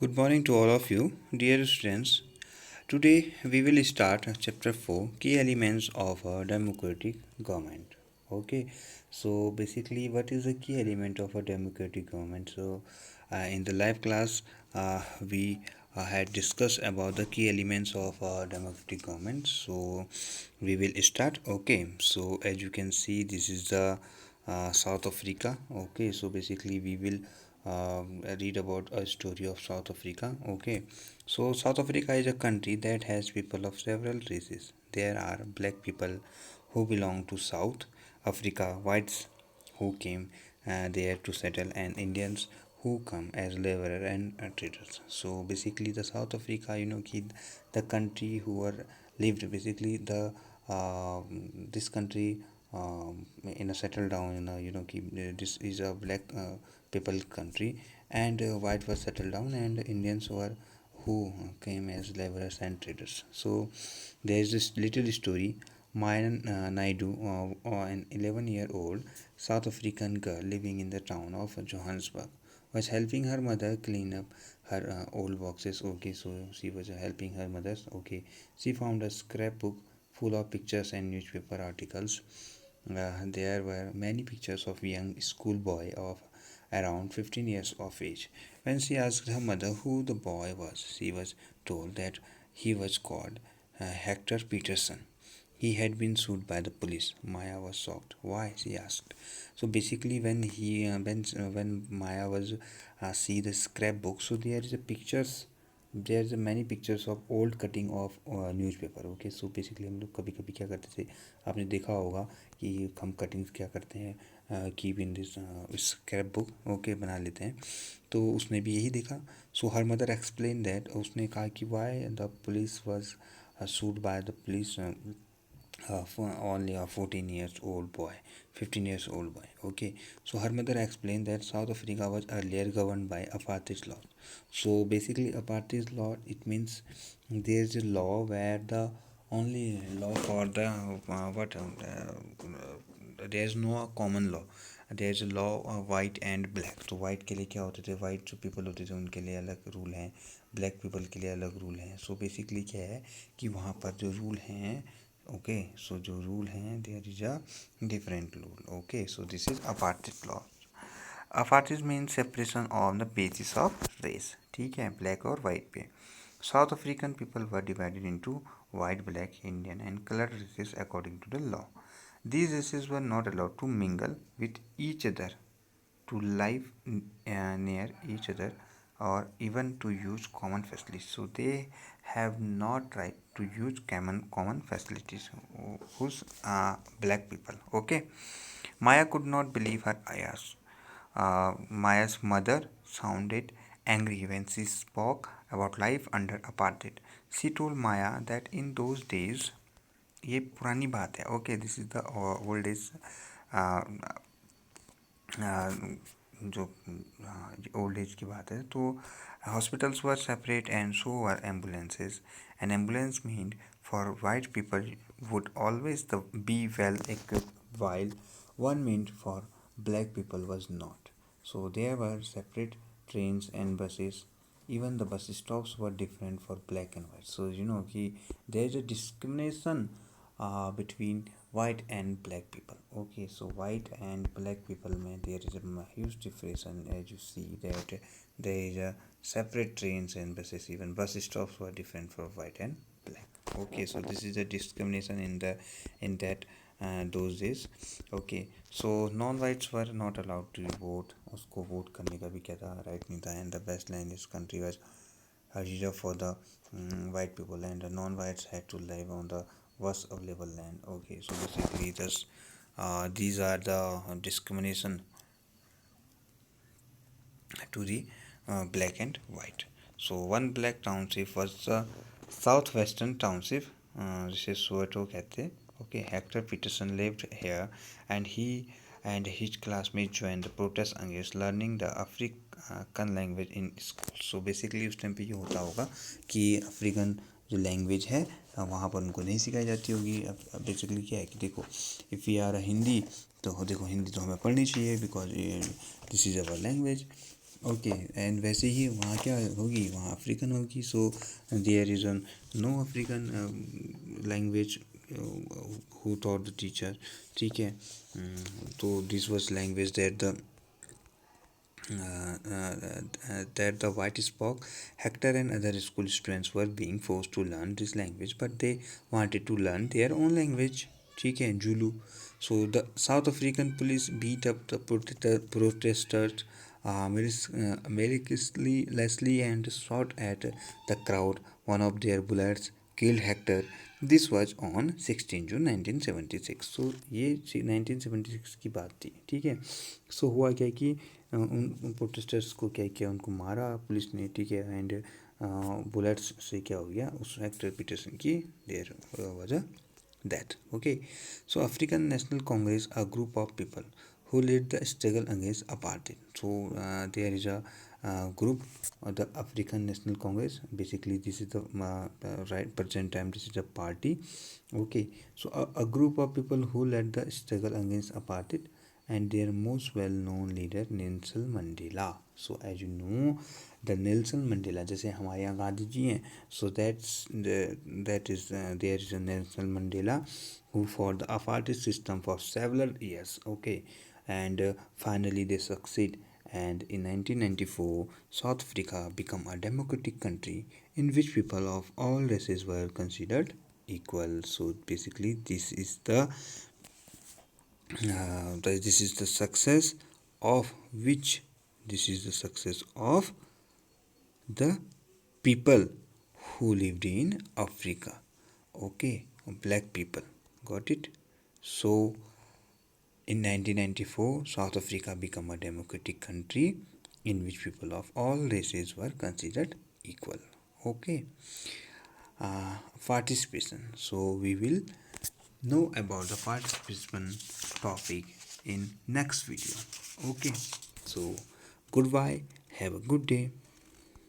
Good morning to all of you, dear students. Today we will start chapter 4 Key Elements of a Democratic Government. Okay, so basically, what is the key element of a democratic government? In the live class, we had discussed about the key elements of a democratic government. So, we will start. Okay, so as you can see, this is the South Africa. Okay, so basically, we will read about a story of South Africa. Okay, so South Africa is a country that has people of several races. There are black people who belong to South Africa, whites who came there to settle, and Indians who come as laborer and traders. So basically, the South Africa, the country who are lived basically the this country in a settle down in a this is a black people country, and white was settled down, and Indians were who came as laborers and traders. So there is this little story. Maya Naidu, an 11-year-old South African girl living in the town of Johannesburg, was helping her mother clean up her old boxes. Okay, so she was helping her mother. Okay, she found a scrapbook full of pictures and newspaper articles. There were many pictures of a young schoolboy of around 15 years of age. When she asked her mother who the boy was, she was told that he was called Hector Peterson. He had been sued by the police. Maya was shocked. Why? She asked. So basically, when Maya was see the scrapbook, so there is a pictures. There's a many pictures of old cutting of newspaper. Okay, so basically हम लोग कभी कभी क्या करते थे, आपने देखा होगा कि हम कटिंग्स क्या करते हैं, keep in this scrap book. Okay, बना लेते हैं. तो उसने भी यही देखा. सो हर मदर एक्सप्लेन दैट, उसने कहा कि why the police was sued by the police for only a 14 years old boy, 15 years old boy. Okay, so her mother explained that South Africa was earlier governed by apartheid law. So basically, apartheid law, it means there is a law where the only law for the what there is no common law. There is law white and black. तो white के लिए क्या होते थे, white जो people होते थे उनके लिए अलग रूल हैं, ब्लैक पीपल के लिए अलग रूल हैं. सो बेसिकली क्या है कि वहाँ पर जो रूल हैं, ओके, सो जो रूल हैं there is a different rule. Okay, so this is apartheid law. Apartheid mean separation on the basis of race. ठीक है, ब्लैक और वाइट पे. South African people were divided into white, black, Indian and coloured races according to the law. These races were not allowed to mingle with each other, to live near each other, or even to use common facilities. So they have not right to use common facilities. Who's black people? Okay, Maya could not believe her eyes. Maya's mother sounded angry when she spoke about life under apartheid. She told Maya that in those days, ये पुरानी बात है. Okay, this is the old age जो old age की बात है. तो hospitals were separate and so were ambulances. N ambulance mean for white people would always the be well equipped, while one meant for black people was not. So there were separate trains and buses. Even the bus stops were different for black and white. So कि there is a discrimination between white and black people. Okay, so white and black people में there is a huge difference, and as you see that there is a separate trains and buses. Even bus stops were different for white and black. Okay, so this is a discrimination in that those days. Okay, so non-whites were not allowed to vote. उसको vote करने का भी क्या था, right नहीं था. And the best land in this country was reserved for the white people, and the non-whites had to live on the worst available land. Okay, so basically these are the discrimination to the black and white. So one black township was the southwestern township, जिसे Soweto कहते हैं. Okay, Hector Peterson lived here, and he and his classmates joined the protest against learning the African language in school. So basically उस time पे ये होता होगा कि African जो लैंग्वेज है वहाँ पर उनको नहीं सिखाई जाती होगी. अब बेसिकली क्या है कि देखो, इफ़ वी आर हिंदी, तो देखो हिंदी तो हमें पढ़नी चाहिए, because this is our language. Okay and वैसे ही वहाँ क्या होगी, वहाँ अफ्रीकन होगी. So there is no African language who taught the teacher. ठीक है. तो this was language that the white spoke. Hector and other school students were being forced to learn this language, but they wanted to learn their own language. ठीक है, Zulu. So the South African police beat up the protesters mercilessly and shot at the crowd. One of their bullets killed Hector. This was on 16 जून 1976. सो ये 1976 की बात थी. ठीक है. सो हुआ क्या कि उन प्रोटेस्टर्स को क्या किया, उनको मारा पुलिस ने. ठीक है. एंड बुलेट्स से क्या हो गया, उस हेक्टर पीटरसन की देर वजह that. Okay, so African National Congress, a group of people who led the struggle against apartheid. So there is a group of the African National Congress. Basically this is the right present time, this is a party. Okay, so a group of people who led the struggle against apartheid, and their most well known leader Nelson Mandela. So as you know, the Nelson Mandela, जैसे हमारे यहाँ गांधी जी हैं, so that is there is a Nelson Mandela who fought the apartheid system for several years. Okay, and finally they succeed. And in 1994, South Africa became a democratic country in which people of all races were considered equal. So basically this is the success of which this is the success of the people who lived in Africa. Okay, black people. Got it? So in 1994, South Africa became a democratic country in which people of all races were considered equal. Okay. Participation. So we will know about the participation topic in next video. Okay. So goodbye. Have a good day.